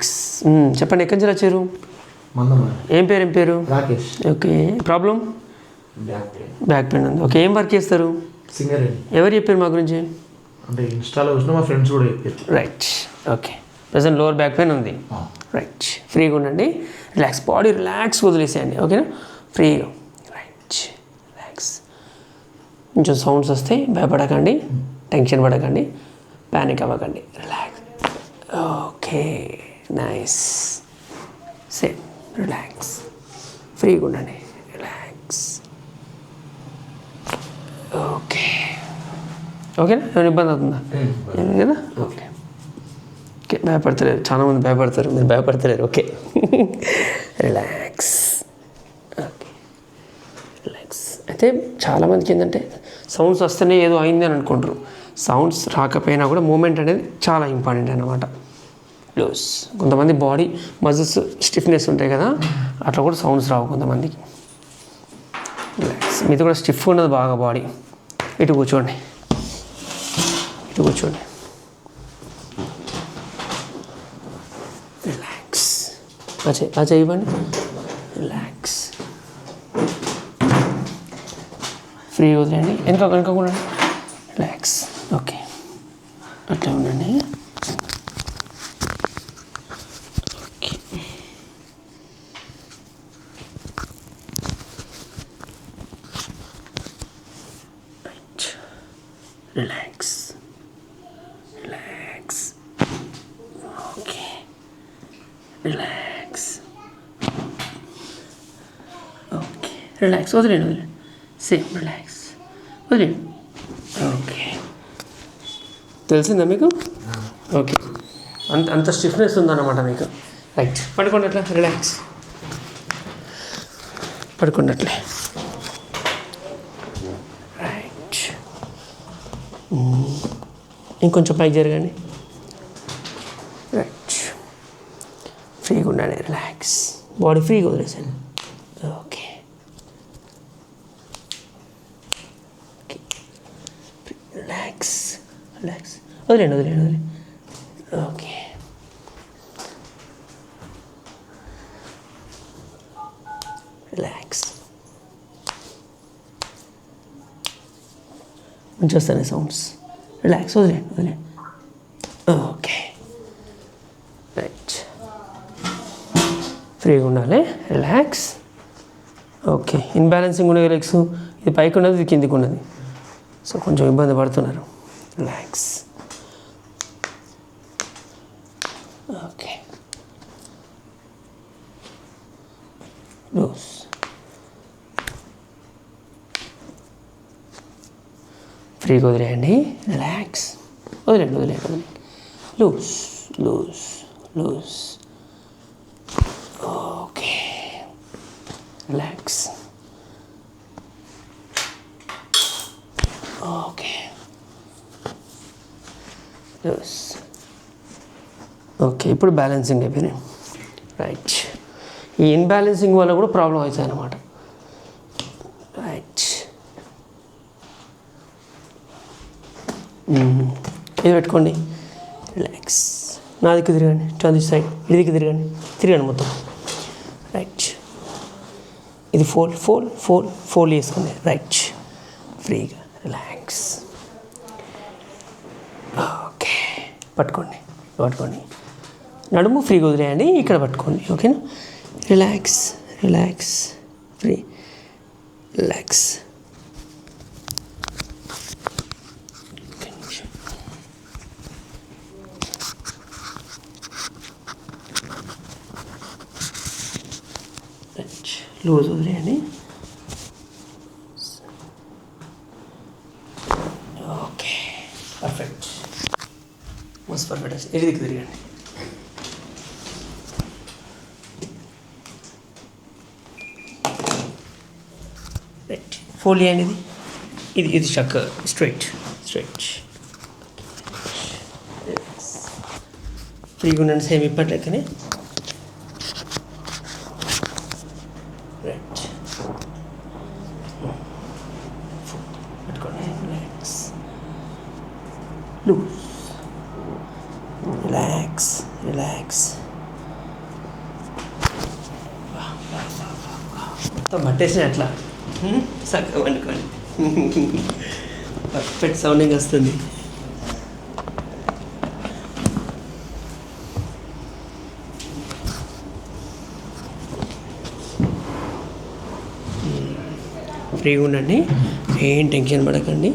Relax. చెప్పండి, ఎక్కడి నుంచి వచ్చారు? ఏం పేరు? Rakesh. Okay, problem? Back pain ఉంది. ఓకే, ఏం వర్క్ చేస్తారు? సింగర్. ఎవరు చెప్పారు మా గురించి? అంటే ఇన్స్టాలో చూసిన మా ఫ్రెండ్స్ కూడా చెప్పారు. Right. Okay, present lower back pain ఉంది. రైట్, ఫ్రీగా ఉండండి, రిలాక్స్, బాడీ రిలాక్స్ వదిలేసేయండి. ఓకేనా, ఫ్రీగా. Right, relax. కొంచెం సౌండ్స్ వస్తాయి, భయపడకండి, టెన్షన్ పడకండి, ప్యానిక్ అవ్వకండి, relax. Okay, nice. Same, relax, ఫ్రీగా ఉండండి, రిలాక్స్. ఓకే, ఓకేనా, ఏమైనా ఇబ్బంది అవుతుందా? ఏమి కదా? ఓకే, ఓకే, భయపడతలేరు, చాలామంది భయపడతారు, మీరు భయపడతలేరు. Okay, relax. Okay, relax. అయితే చాలామందికి ఏంటంటే సౌండ్స్ వస్తేనే ఏదో అయింది అని అనుకుంటారు. సౌండ్స్ రాకపోయినా కూడా మూమెంట్ అనేది చాలా ఇంపార్టెంట్ అన్నమాట. లూస్, కొంతమంది బాడీ మజిల్స్ స్టిఫ్నెస్ ఉంటాయి కదా, అట్లా కూడా సౌండ్స్ రావు కొంతమందికి. రిలాక్స్, మీది కూడా స్టిఫ్గా ఉన్నది బాగా బాడీ. ఇటు కూర్చోండి, ఇటు కూర్చోండి, రిలాక్స్. అచ్చా ఇవ్వండి, రిలాక్స్, ఫ్రీ వదిలేండి, వెనక కూడా రిలాక్స్. ఓకే, అట్లా ఉండండి. Okay, right, relax, relax. Okay, relax. Okay, relax, వదిలేండి. సేమ్, రిలాక్స్, వదిలేండి. ఓకే, తెలిసిందా మీకు? ఓకే, అంత స్టిఫ్నెస్ ఉందన్నమాట మీకు. రైట్, పడుకోండి అట్లా, రిలాక్స్, పడుకోండి అట్లే. రైట్, ఇంకొంచెం పైకి జరగండి. రైట్, ఫ్రీగా ఉండండి, రిలాక్స్, బాడీ ఫ్రీగా వదిలేసాను. ఓకే, రిలాక్స్, రిలాక్స్, వదిలేండి. Okay, relax. మంచిగా వస్తాయి సౌండ్స్. రిలాక్స్, వదిలేండి. ఓకే, రైట్, ఫ్రీగా ఉండాలి, రిలాక్స్. ఓకే, ఇన్బ్యాలెన్సింగ్ ఉండే లెగ్స్, ఇది పైకి ఉన్నది, ఇది కిందికి ఉన్నది, సో కొంచెం ఇబ్బంది పడుతున్నారు. రిలాక్స్. ఓకే, లూస్, ఫ్రీగా వదిలేయండి, రిలాక్స్, వదిలేండి. Loose. Okay, relax. Okay, loose. Okay, ఇప్పుడు బ్యాలెన్సింగ్ అయిపోయినాయి. రైట్, ఈ ఇన్బ్యాలెన్సింగ్ వల్ల కూడా ప్రాబ్లం అవుతుంది అన్నమాట. రైట్, ఇది పెట్టుకోండి, రిలాక్స్. నా దిక్కు తిరగండి, టు దిస్ సైడ్, ఇది దిక్కు తిరగండి మొత్తం. రైట్, ఇది ఫోల్డ్ చేసుకోండి. రైట్, ఫ్రీగా, రిలాక్స్. ఓకే, పట్టుకోండి, నడుము ఫ్రీగా వదిలేయండి, ఇక్కడ పట్టుకోండి. ఓకేనా, రిలాక్స్, ఫ్రీ, రిలాక్స్. లూజ్ వదిలేయండి. Okay, perfect, most perfect. ఇది దిక్కు తిరగండి. రైట్, ఫోల్డ్ చేయండి. ఇది చక్క స్ట్రైట్. ఫ్రీగా ఉండండి, సేమ్ ఇప్పటి లెక్కనే. రైట్, పట్టుకోండి, రిలాక్స్, లూజ్, రిలాక్స్. మొత్తం పట్టేసిన అట్లా చక్కగా వండుకోండి. పర్ఫెక్ట్ సౌండింగ్ వస్తుంది. ఫ్రీగా ఉండండి, ఏం టెన్షన్ పడకండి,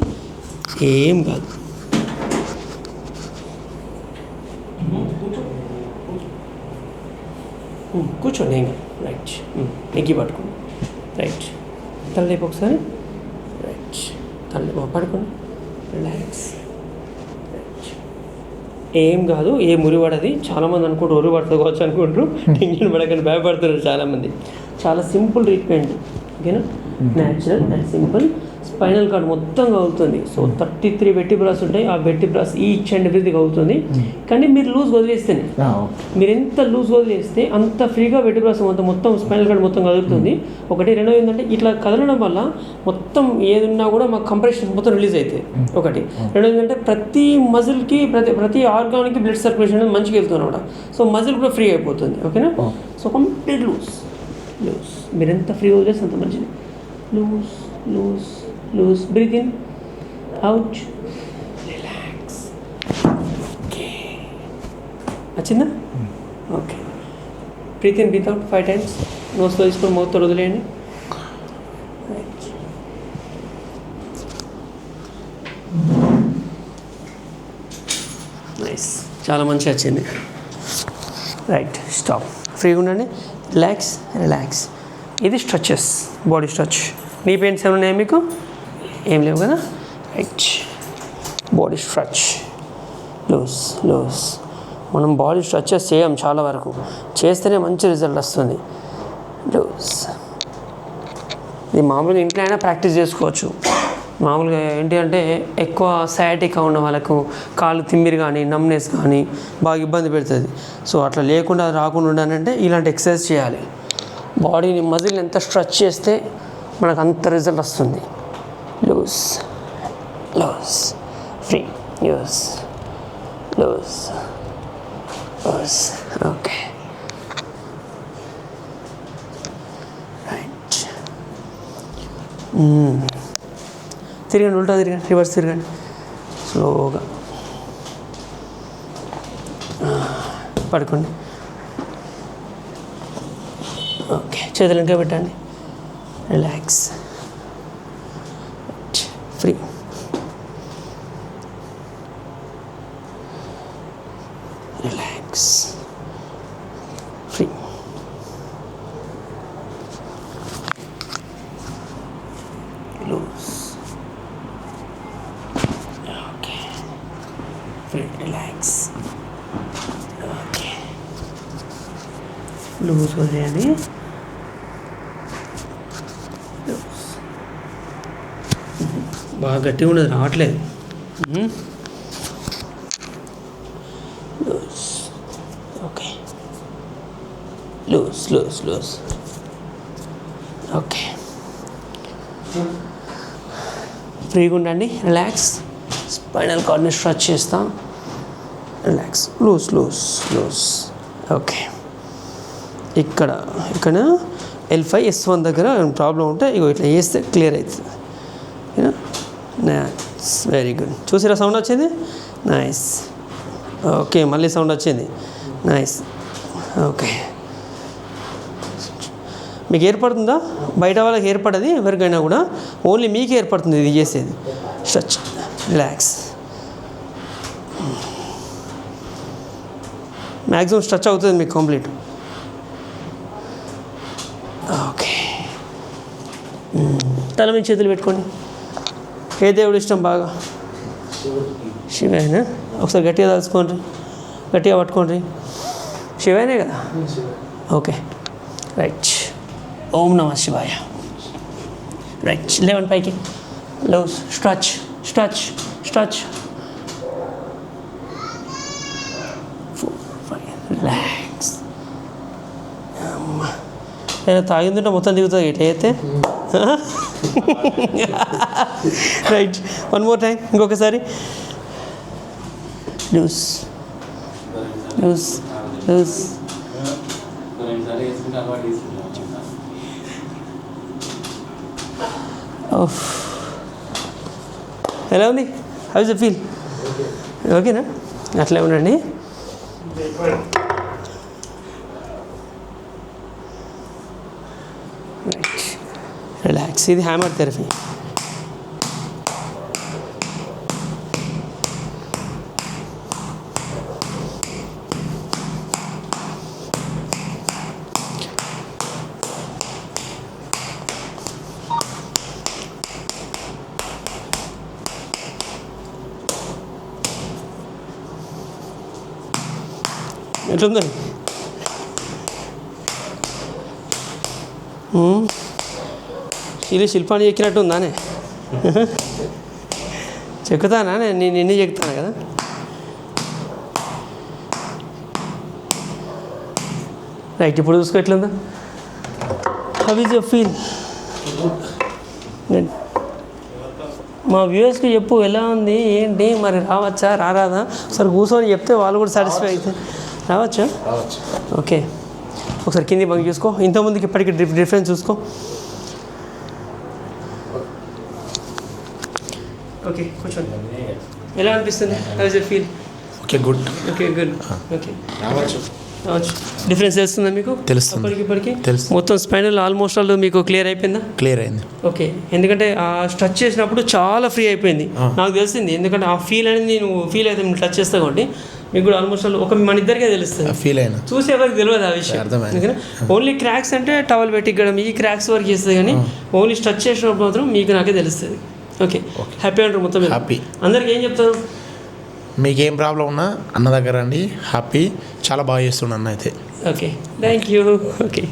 ఏం కాదు. కూర్చోండి, ఏం కాదు. రైట్, ఎగ్గి పట్టుకోండి. రైట్, తలలేపు ఒకసారి. రైట్, తలలేపు పడుకోండి. రిలాక్స్. రైట్, ఏం కాదు, ఏ మురి పడది. చాలామంది అనుకుంటారు ఒరి పడుతుంది కావచ్చు అనుకుంటారు. టెన్షన్ పడకండి, భయపడుతున్నారు చాలామంది. చాలా సింపుల్ ట్రీట్మెంట్, ఓకేనా? Natural and simple. Spinal cord మొత్తం కలుగుతుంది. సో 33 వెర్టిబ్రాస్ ఉంటాయి. ఆ వెర్టిబ్రాస్ ఈచ్ అండ్ ఎవ్రీథింగ్ అవుతుంది. కానీ మీరు లూజ్ వదిలేస్తేనే, మీరు ఎంత లూజ్ వదిలేస్తే అంత ఫ్రీగా వెర్టిబ్రాస్ మొత్తం స్పైనల్ కార్డ్ మొత్తం కదులుతుంది. ఒకటి. రెండో ఏంటంటే ఇట్లా కదలడం వల్ల మొత్తం ఏదున్నా కూడా మాకు కంప్రెషన్ మొత్తం రిలీజ్ అవుతాయి. ఒకటి. రెండో ఏంటంటే ప్రతి మజిల్కి ప్రతి ఆర్గాన్కి బ్లడ్ సర్క్యులేషన్ అనేది మంచిగా వెళ్తుంది అనమాట. సో మజిల్ కూడా ఫ్రీ అయిపోతుంది. ఓకేనా? So complete loose. మీరు ఎంత ఫ్రీ వదిలేస్తే అంత మంచిది. Loose loose loose. Breathe in, out, relax. Okay, వచ్చిందా? Okay. Breathe in, breathe out 5 times. నోస్లో తీసుకొని మౌత్తో వదిలేయండి. నైస్, చాలా మంచిగా వచ్చింది. Right, stop. ఫ్రీగా ఉండండి. Relax relax. ఇది stretches, body stretch. Knee pains ఏమైనా ఉన్నాయా మీకు? ఏం లేవు కదా? Right, body stretch. Loose loose. మనం బాడీ స్ట్రెచెస్ చేయం చాలా వరకు, చేస్తేనే మంచి రిజల్ట్ వస్తుంది. లూజ్. ఇది మామూలుగా ఇంట్లో అయినా ప్రాక్టీస్ చేసుకోవచ్చు. మామూలుగా ఏంటి అంటే ఎక్కువ సయాటికా ఉన్న వాళ్ళకు కాళ్ళు తిమ్మిరి కానీ నమ్నెస్ కానీ బాగా ఇబ్బంది పెడుతుంది. సో అట్లా లేకుండా రాకుండా ఉండాలంటే ఇలాంటి ఎక్సర్సైజ్ చేయాలి. బాడీని మజిల్ని ఎంత స్ట్రెచ్ చేస్తే మనకు అంత రిజల్ట్ వస్తుంది. Loose loose. Free. Use loose loose. Okay, right. తిరగండి, ఉల్టా తిరగండి, రివర్స్ తిరగండి స్లోగా. పడుకోండి. ఓకే, చేతులు ఇంకా పెట్టండి. Relax. Free. Relax. Free. Loose. Okay, free. Relax. Okay, loose వదిలేయండి. బాగా గట్టిగా ఉన్నది, రావట్లేదు. Loose. Okay, loose loose loose. Okay, ఫ్రీగా ఉండండి. రిలాక్స్. స్పైనల్ కార్డ్ని స్ట్రెచ్ చేస్తాం. Relax. Loose loose loose. Okay, ఇక్కడ L5 S1 దగ్గర ప్రాబ్లం ఉంటే ఇగో ఇట్లా వేస్తే క్లియర్ అవుతుంది. Nice, very good. చూసిరా సౌండ్ వచ్చింది? నైస్. ఓకే, మళ్ళీ సౌండ్ వచ్చింది. నైస్. ఓకే, మీకు ఏర్పడుతుందా? బయట వాళ్ళకి ఏర్పడది, ఎవరికైనా కూడా ఓన్లీ మీకు ఏర్పడుతుంది ఇది చేసేది. స్ట్రెచ్. రిలాక్స్. మ్యాక్సిమం స్ట్రెచ్ అవుతుంది మీకు కంప్లీట్. ఓకే, తల మీద చేతులు పెట్టుకోండి. ఏ దేవుడు ఇష్టం బాగా? శివేనా? ఒకసారి గట్టిగా తలుచుకోండి, గట్టిగా పట్టుకోండి. శివేనే కదా? Okay, right. ఓం నమః శివాయ. రైట్, లేవండి పైకి. Loose. Stretch stretch stretch. Relax. ఏదైనా తాగిందంటే మొత్తం దిగుతుంది ఇట్లా అయితే. Right, 1 more time. ఇంకొకసారి. Loose loose loose. ఎలా ఉంది? How is the feel? ఓకేనా? అట్లే ఉండండి. రిలాక్స్. ఇది హ్యామర్ థెరపీ. ఎట్లుంది? శిల్పాన్ని ఎక్కినట్టు ఉందానే? చెక్కుతానా? నేను ఎన్ని చెక్కుతాను కదా. రైట్. ఇప్పుడు చూసుకో ఎట్లుందా. How is your feel? మా వ్యూవర్స్కి చెప్పు ఎలా ఉంది ఏంటి, మరి రావచ్చా రారాదా? ఒకసారి కూర్చొని చెప్తే వాళ్ళు కూడా సాటిస్ఫై అవుతారు. రావచ్చా? ఓకే. ఒకసారి కింది బంక్ చూసుకో. ఇంతకుముందుకి ఇప్పటికి డిఫరెన్స్ చూసుకో. ఓకే, కూర్చోండి. ఎలా అనిపిస్తుంది? How is your feel? Okay, good. Okay, good. Okay, రావచ్చు. డిఫరెన్స్ తెలుస్తుందా మీకు? తెలుస్తుంది. ఇప్పటికి తెలుస్తుంది. మొత్తం స్పైనల్ ఆల్మోస్ట్ ఆల్ మీకు క్లియర్ అయిపోయిందా? క్లియర్ అయింది. ఓకే. ఎందుకంటే ఆ స్ట్రెచ్ చేసినప్పుడు చాలా ఫ్రీ అయిపోయింది. నాకు తెలిసింది. ఎందుకంటే ఆ ఫీల్ అనేది నేను ఫీల్ అయితే నేను టచ్ చేస్తా కాబట్టి మీకు కూడా ఆల్మోస్ట్ ఆల్ మన ఇద్దరికే తెలుస్తుంది. ఫీల్ అయినా చూసే ఎవరికి తెలియదు ఆ విషయం. ఎందుకంటే ఓన్లీ క్రాక్స్ అంటే టవల్ పెట్టి ఇక్కడ ఈ క్రాక్స్ వరకు చేస్తుంది, కానీ ఓన్లీ స్ట్రెచ్ చేసినప్పుడు మాత్రం మీకు నాకే తెలుస్తుంది. ఓకే, హ్యాపీ అంటారు మొత్తం? హ్యాపీ. అందరికి ఏం చెప్తాను? మీకేం ప్రాబ్లం ఉన్నా అన్న దగ్గర రండి. హ్యాపీ. చాలా బాగా చేస్తుండ అన్న అయితే. Okay, thank you. ఓకే.